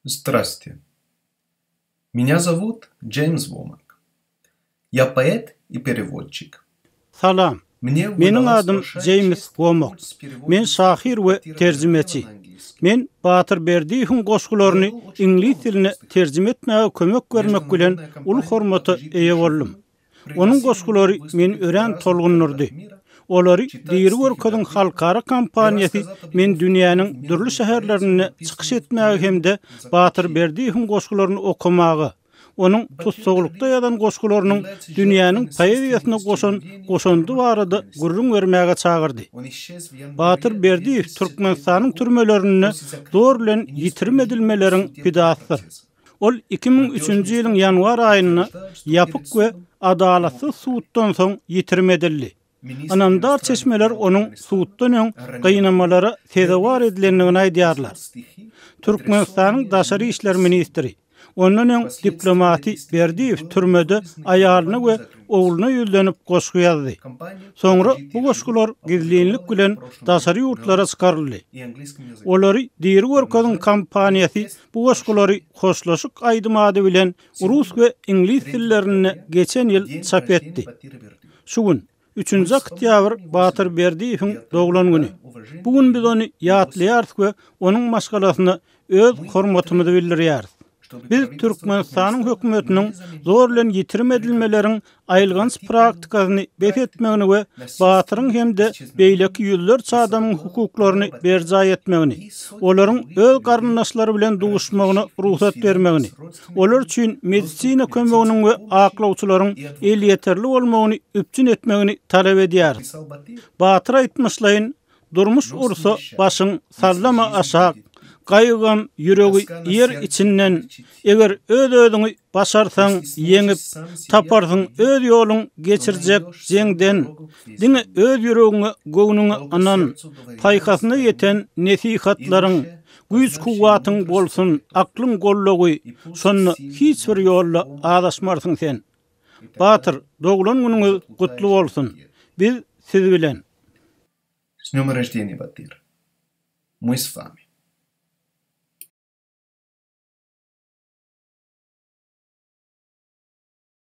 Здравствуйте. Меня зовут Джеймс Вомак. Я поэт и переводчик. Salam. Мне Mening удалось adım лошадь James Womak. путь с переводом Men şahir we Батыр terjimeçi. на английский. Men Batır Berdiyev'in goşgularyny ingliz diline terjime etmäge kömek bermek bilen ul hormata eýe boldum. Onun goşgulary men ören tolgunurdy. Olary diýeri görkädiň halkara kampaniýasy men dünýäniň dürli şäherlerine çykyş etmäge hemde Batır Berdiyev'in goşgularyny okumagy, onun tutsaglykda ýazan goşgularynyň dünýäniň poeziýasyna goşandy barada gurrun bermäge çagyrdy. Batır Berdiýew Türkmenistanyň türmelerini zor bilen ýitirmedilmeleriň pidasydyr. Ol 2003-nji ýylyň ýanwar aýyna ýapyk we adalatsyz suwtdan soň ýitirmedildi. Anamdar çeşmeler onun suwtdan öň gynamalara sezewar edilendigini aýdýarlar. Türkmenistanyň daşary işler ministri onun öň diplomati Berdiýew türmede aýalyna we ogluny ýüzlenip goşgy ýazdy. Soňra bu goşgular gizlilik bilen daşary ýurtlara çykaryldy. Olary diýeri görkädiň kampaniýasy bu goşgulary hoşlaşyk aýdymady bilen rus we ingliz dillerine geçen ýyl çap etdi. Şu gün 3-nji oktýabr Batır Berdiýewiň doglan güni. Bugün biz onu ýatlaýarys we onuň maşgalasyna öz hormatymyzy bildirýäris. Biz Türkmenistanyň hökümetiniň zor bilen ýitirmedilmeleriň aýylgans praktikasyny bet etmegini we Batyryň hemde beýleki ýüzlerçe adamyň hukuklaryny berjay etmegini, olaryň öz garyndaşlary bilen duguşmagyna ruhsat bermegini, olar üçin medisina kömeginiň we aklawçylaryň el ýeterli bolmagyny üpçün etmegini talap edýäris. Batyr aýtmyşlaýyn, durmuş ursa başyň sallama aşak, gaýgam ýüregi ýer içinden, eger öz-özüňi başarsaň, ýeňip taparsyň öz ýoluň geçirjek jeňden, diňe öz ýüregiňe, göwnüňe anan, paýkasyna ýeten nesihatlaryň, güýç kuwatyň bolsun, aklyň gollagy, şonu hiç bir ýolda adaşmarsyň sen. Batyr, doglan günüňiz gutly bolsun. Biz siz bilen. С днём рождения, Батыр. Мы с вами.